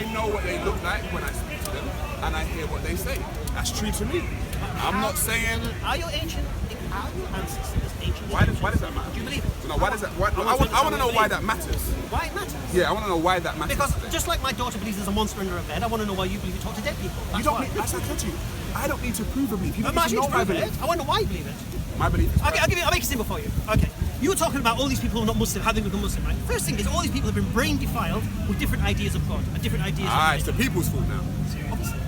I know what they look like when I speak to them, and I hear what they say. That's true to me. I'm not saying. Are your ancestors ancient? Why does that matter? Do you believe it? No, why does that? I want to know why that matters. Why it matters? Yeah, I want to know why that matters. Because just like my daughter believes there's a monster under her bed, I want to know why you believe you talk to dead people. That's You don't why. need, that's what I said to you. I don't need to prove a belief. You don't need to know my belief. I want to know why you believe it. My belief is I'll make it simple for you. Okay. You were talking about all these people who are not Muslim, how they become Muslim, right? First thing is, all these people have been brain defiled with different ideas of God and different ideas of it's the people's fault now. Obviously.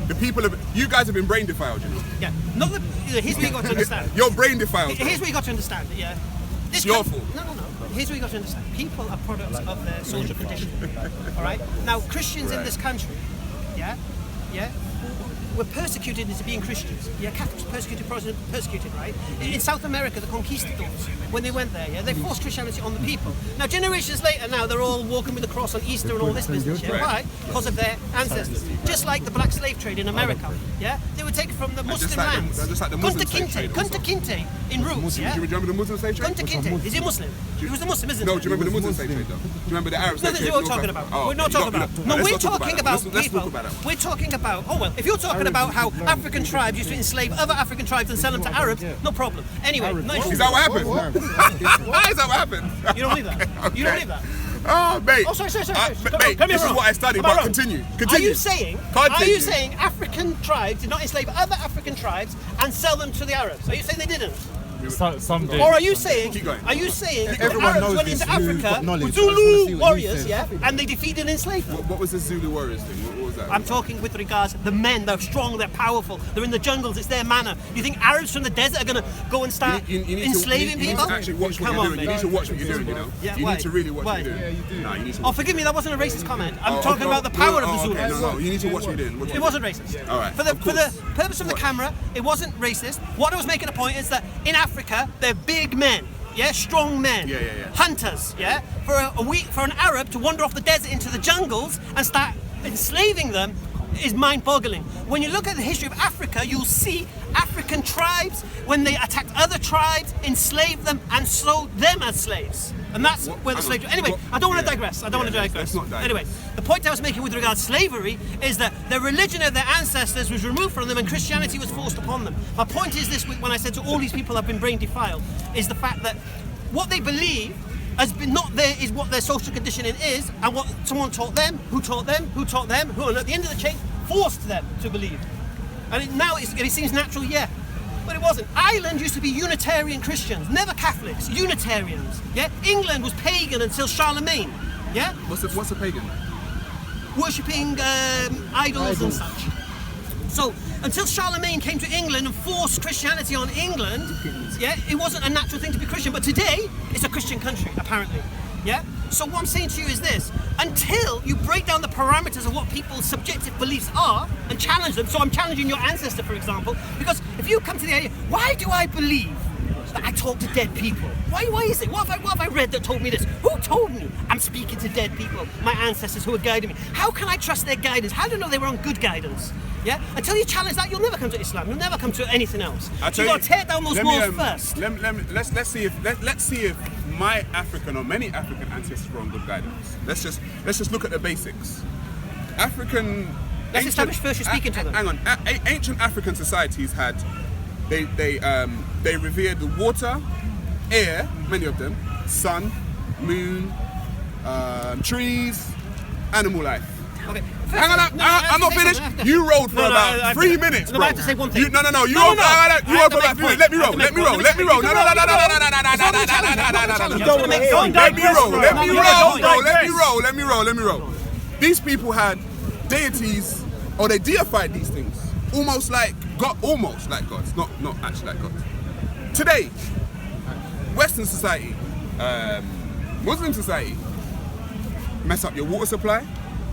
The people you guys have been brain defiled, you know. Yeah. Not the, here's what you got to understand. You're brain defiled. Here's what you got to understand. Yeah. It's your fault. No. Here's what you got to understand. People are products of their social condition. All right. Now, Christians in this country, were persecuted into being Christians. Yeah, Catholics persecuted, right? In South America, the conquistadors, when they went there, they forced Christianity on the people. Now, generations later, now they're all walking with the cross on Easter and all this business. Yeah, why? Because of their ancestors. Just like the black slave trade in America. Yeah, they were taken from the Muslim lands. Just like the Muslim slave trade. Kunta Kinte in roots. Yeah. Do you remember the Muslim slave trade? Kunta Kinte. Is he Muslim? He was a Muslim, isn't he? No, do you remember the Muslim slave trade though? Do you remember the Arabs? Nothing to do with what we're talking about. We're not talking about. No, we're talking about people. We're talking about. Oh well, if you're talking about how African tribes used to enslave other African tribes and sell them to Arabs, no problem. Anyway, nice. Is that what happened? Is that what happened? You don't believe that? You don't believe that? Oh, mate. Oh, sorry. Mate, this is what I studied, but continue. Are you saying African tribes did not enslave other African tribes and sell them to the Arabs? Are you saying they didn't? Some did. Or are you saying the Arabs went into Africa with Zulu warriors, and they defeated and enslaved them? What was the Zulu warriors thing? What was that? I'm talking with regards to the men. They're strong, they're powerful, they're in the jungles, it's their manner. You think Arabs from the desert are going to go and start enslaving people? You need to actually watch what you're doing. You need to watch what you're doing, you know? Yeah, you need to really watch what you're doing. Yeah, you do. No, you need to oh, forgive me, that wasn't a racist comment. I'm talking about the power of the Zulus. Okay, no, you need to watch what you're doing. It wasn't racist. All right. For the purpose of the camera, it wasn't racist. What I was making a point is that in Africa, they're big men, strong men, hunters, for an Arab to wander off the desert into the jungles and start enslaving them is mind-boggling. When you look at the history of Africa, you'll see African tribes, when they attacked other tribes, enslaved them and sold them as slaves. And that's where the slave... Anyway, I don't want to digress. Anyway, the point I was making with regard to slavery is that the religion of their ancestors was removed from them and Christianity was forced upon them. My point is this, when I said to all these people have been brain defiled, is the fact that what they believe has been not there is what their social conditioning is, and what someone taught them, who taught them, who taught them, who at the end of the chain forced them to believe. And now it seems natural, but it wasn't. Ireland used to be Unitarian Christians, never Catholics, Unitarians. England was pagan until Charlemagne. What's a pagan? Worshipping idols and such. So until Charlemagne came to England and forced Christianity on England, it wasn't a natural thing to be Christian. But today, it's a Christian country, apparently. So what I'm saying to you is this: until you break down the parameters of what people's subjective beliefs are and challenge them. So I'm challenging your ancestor, for example, because if you come to the idea, why do I believe that I talk to dead people? Why is it? What have I read that told me this? Who told me I'm speaking to dead people? My ancestors who are guiding me. How can I trust their guidance? How do I know they were on good guidance? Until you challenge that, you'll never come to Islam. You'll never come to anything else. So you got to tear down those walls first. Let's see if my African or many African ancestors were on good guidance. Let's just look at the basics. Let's establish first you're speaking to them. Hang on. Ancient African societies had they revered the water, air, many of them, sun, moon, trees, animal life. Okay. Hang on, I'm not finished. You rode for about 3 minutes, bro. I have to say one thing. You rode for about 3 minutes. Let me roll. Let me roll. Let me roll. Let me roll. These people had deities, or they deified these things, almost like gods, not actually like gods. Today, Western society, Muslim society, mess up your water supply.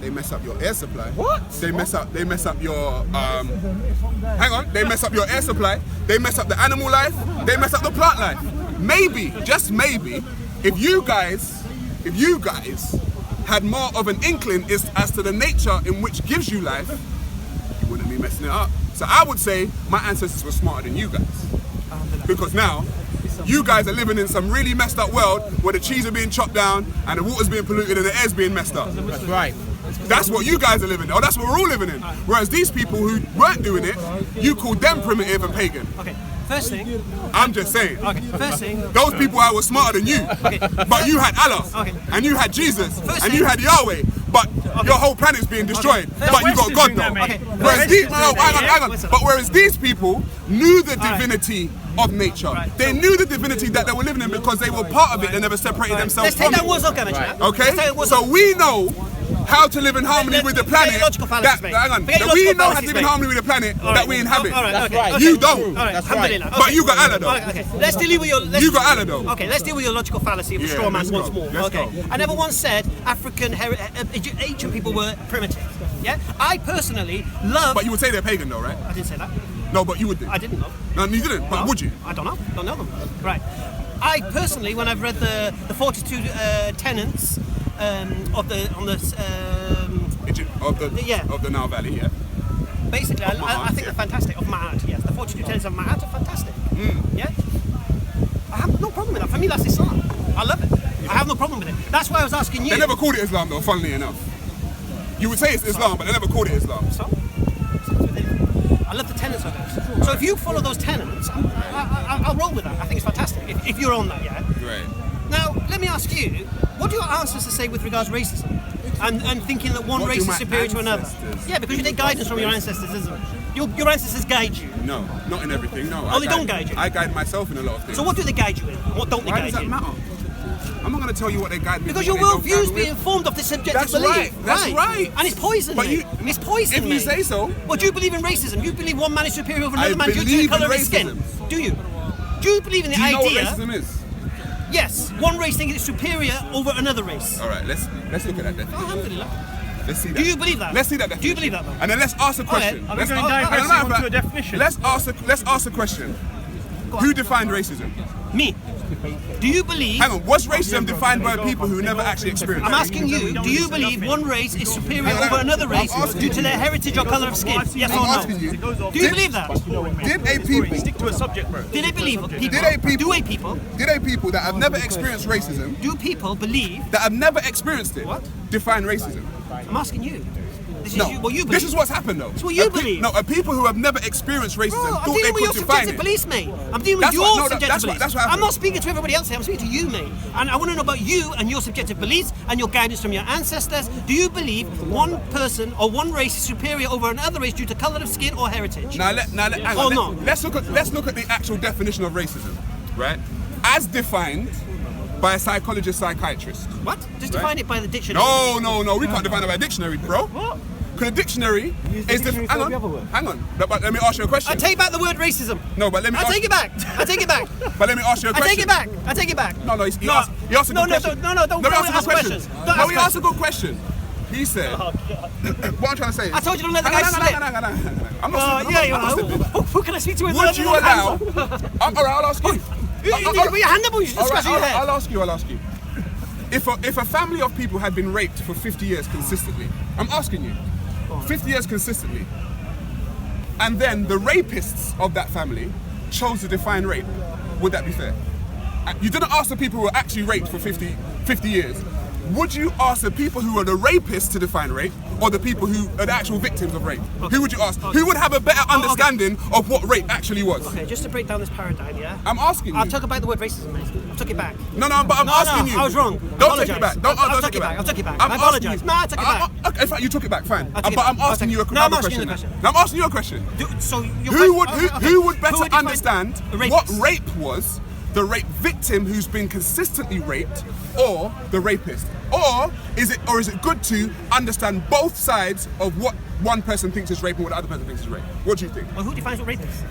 They mess up your air supply. What? They mess up your hang on. They mess up your air supply. They mess up the animal life. They mess up the plant life. Maybe, just maybe, if you guys had more of an inkling as to the nature in which gives you life, you wouldn't be messing it up. So I would say my ancestors were smarter than you guys, because now you guys are living in some really messed up world where the trees are being chopped down and the water's being polluted and the air's being messed up. That's right. That's what you guys are living in, or that's what we're all living in. Whereas these people who weren't doing it, you called them primitive and pagan. Okay, first thing. I'm just saying. Okay, first thing. Those people were smarter than you. Okay. But you had Allah. Okay. And you had Jesus. First and thing. you had Yahweh. But your whole planet's being destroyed. Okay. But you got God though. Okay. Whereas these, hang on. Listen. But whereas these people knew the divinity of nature. Right. They knew the divinity that they were living in because they were part of it. They never separated themselves Let's take from that it. words argument, right? Okay? So we know how to live in harmony with the planet. We know how to live in harmony with the planet that we inhabit. You don't. But you got Allah though. Okay. Let's deal with your. You got Allah though. Okay, let's deal with your logical fallacy of the straw man once more. Okay. I never once said African ancient people were primitive. Yeah. I personally love. But you would say they're pagan though, right? I didn't say that. No, but you would do. I didn't know. No, you didn't. But would you? I don't know. Don't know them. Right. I personally, when I've read the 42 tenets of the Nile Valley, yeah. Basically, I think they're fantastic. Of Ma'at, yes. The 42 tenets of Ma'at are fantastic. Yeah. I have no problem with that. For me, that's Islam. I love it. Yeah. I have no problem with it. That's why I was asking you. They never called it Islam though, funnily enough. You would say it's Islam, but they never called it Islam. So? I love the tenets of it. So if you follow those tenets, I'll roll with that. I think it's fantastic. If you're on that, yeah? Right. Now, let me ask you, what do your ancestors say with regards to racism? And thinking that one race is superior to another? Yeah, because you take guidance from your ancestors, isn't it? Your ancestors guide you. No, not in everything, no. Oh, they don't guide you? I guide myself in a lot of things. So what do they guide you in? What don't they guide you in? Why does that matter? I'm not going to tell you what they guide me. Because your worldview is being formed of this subjective belief. That's right. And it's poison, mate. It's poison, If you say so. Well, do you believe in racism? Do you believe one man is superior over another man due to the colour of his skin? Do you? Do you believe in the idea? Do you know what racism is? Yes. One race thinks it's superior over another race. All right, let's look at that definition. Alhamdulillah. Let's see that. Do you believe that? Let's see that definition. Do you believe that, though? And then let's ask a question. Are we going digressing onto a definition? Let's ask a question. Who defined racism? Me. Do you believe... Hang on, was racism defined by people who never actually experienced it? I'm asking you, do you believe one race is superior over another race due to their heritage or colour of skin? Yes or no? Do you believe that? Did a people... Stick to a subject, bro. Did they believe people? Did a people that have never experienced racism... Do people believe... That have never experienced it... What? Define racism? I'm asking you. This No, is what you believe. this is what's happened though. It's what you believe. No, people who have never experienced racism Bro, I'm thought they dealing with your could define subjective it. beliefs, mate. I'm dealing with That's your what- no, subjective that's what- beliefs. that's what I'm happened. not speaking to everybody else here. I'm speaking to you, mate. And I want to know about you and your subjective beliefs and your guidance from your ancestors. Do you believe one person or one race is superior over another race due to colour of skin or heritage? Hang Or on. not? Let's look at the actual definition of racism, right? As defined by a psychiatrist. What? Just define it by the dictionary. No, we can't define it by a dictionary, bro. What? Because the dictionary is hang on. But let me ask you a question. I take back the word racism. No, but let me. I take it back. I take it back. But let me ask you a question. I take it back. I take it back. No, he asked a good question. Don't ask questions. No, he asked a good question. He said, what I'm trying to say is... I told you don't let the guy slip. I'm not Who can I speak to? Would you allow... Alright, I'll ask you. Put your hand up or you just scratch your head. I'll ask you. If a family of people had been raped for 50 years consistently, I'm asking you, 50 years consistently, and then the rapists of that family chose to define rape, would that be fair? You didn't ask the people who were actually raped for 50 years. Would you ask the people who are the rapists to define rape, or the people who are the actual victims of rape? Okay. Who would you ask? Who would have a better understanding of what rape actually was? Okay, just to break down this paradigm, yeah? I'm asking you. I'll talk about the word racism, mate. I took it back. But I'm asking you. I was wrong. Don't take it back. Don't take it back. I'll take it back. I apologise. No, I took it back. Okay, in fact, you took it back, fine. But back. I'm asking you a question. Now I'm asking you a question. Who would better understand what rape was? The rape victim who's been consistently raped, or the rapist? Or is it good to understand both sides of what one person thinks is rape and what the other person thinks is rape? What do you think? Well, who defines what rape is?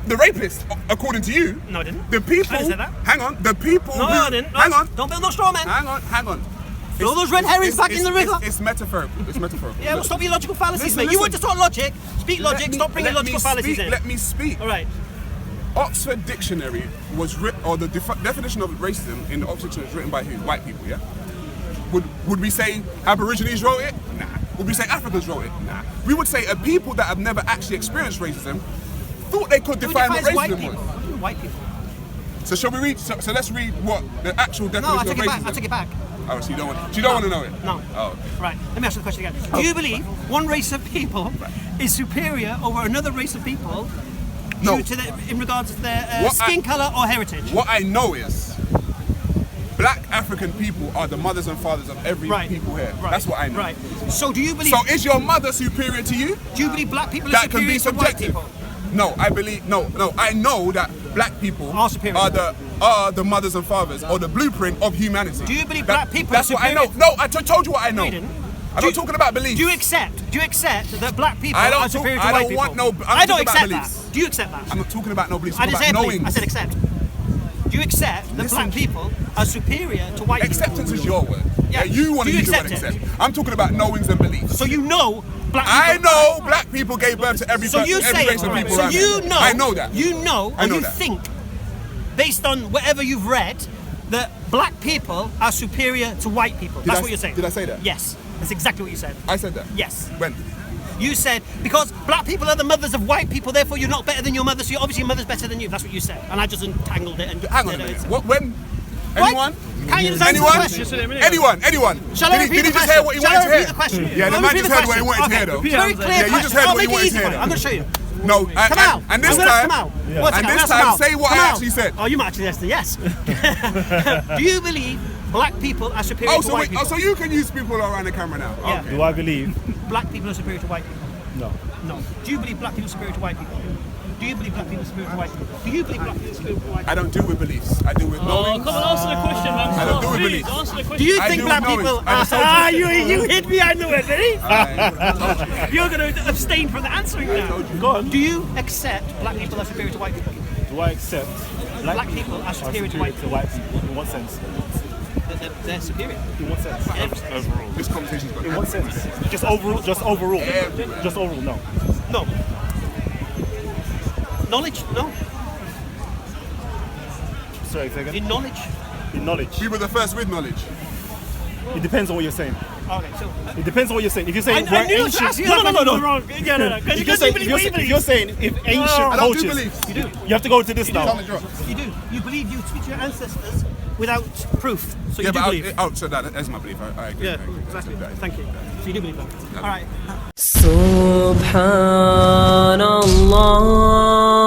The rapist, according to you. No, I didn't. The people. I didn't say that. Hang on. The people. No, I didn't. No, hang on. Don't build no straw man. Hang on. Throw those red herrings back in the river. It's metaphorical. Yeah, well, stop your logical fallacies, mate. You want to talk logic? Speak logic. Stop bringing logical fallacies in. Let me speak. All right. Oxford Dictionary was written, or the definition of racism in the Oxford Dictionary was written by who? White people, yeah? Would we say Aborigines wrote it? Nah. Would we say Africans wrote it? Nah. We would say a people that have never actually experienced racism thought they could define what racism was. White people. So shall we read? So let's read what the actual definition of racism. I take it back. Oh, so you don't want to know it? No. Oh, okay. Right. Let me ask you the question again. Do you believe one race of people is superior over another race of people No. in regards to their skin colour or heritage? What I know is black African people are the mothers and fathers of every people here. Right. That's what I know. Right. So do you believe? So is your mother superior to you? Do you believe black people are That can superior be to white subjective. people? No, I believe no. I know that black people Are superior. are the mothers and fathers or the blueprint of humanity. Do you believe black people That's are what I superior? know. No, I told you what I know. No, you didn't. I'm not talking about beliefs. Do you accept that black people I don't are superior talk- to I white don't people? want no- I'm I don't talking about accept beliefs. that. Do you accept that? I'm not talking about no beliefs. I I'm didn't talking say about belief. knowing. I said accept. Do you accept that Listen. black people are superior to white Acceptance people? is your word. Yeah. You want Do to you use the word accept it? accept. I'm talking about knowings and beliefs. So you know black people. I know black people gave birth to every So you say race of it. people So around you here. know. I know that. You know, I or know you that. think, based on whatever you've read, that black people are superior to white people. That's what you're saying. Did I say that? Yes. That's exactly what you said. I said that. Yes. When? You said because black people are the mothers of white people, therefore you're not better than your mother. So obviously your mother's better than you. That's what you said, and I just entangled it and Hang on a minute. What? When? Anyone? Can't you just answer the Anyone? question? Anyone? Shall I Did repeat he the just question? hear what he Shall I wanted to repeat hear? the question? Yeah, the I'll man repeat just the heard what he question. wanted to hear, Okay. though. Very clear Yeah, you question. just heard I'll what he make it wanted easy to for hear, you. though. I'm going to show you. No, Come out. and this I'm gonna time, come out. and this time, say what I actually said. Oh, you might actually answer yes. Do you believe black people are superior to white people? So you can use people around the camera now. Yeah. Okay. Do I believe? Black people are superior to white people? No. No. Do you believe black people are superior to white people? Do you believe black people are superior to white people? Do you believe black people are superior to white people? I don't deal with beliefs. I deal with knowing. Come on, answer the question, man. I don't do it, Please, belief. answer the question. Do you I think do black know it. people I are... just told you. you hid behind the word, did he? I You're going to abstain from the answering now. Go on. Do you accept black people are superior to white people? Do I accept Black people are superior to white people. In what sense? They're superior. In what sense? Overall. This conversation's got In what sense? Just overall. Just overall. Everywhere. Just overall. No. No. Knowledge? No. Sorry, say again. In knowledge? In knowledge. We were the first with knowledge. It depends on what you're saying. Okay, so... It depends on what you're saying. If you're saying I knew to ask you that question was wrong. Yeah, no. Because If you're saying if ancient I don't do cultures, beliefs. You do. you have to go to this Tell now. me drop. You do. You believe you speak to your ancestors without proof. So you Yeah, do but believe. so that's my belief. I agree. Yeah, I agree. exactly. That's Thank you. So you do believe that. All right. سبحان الله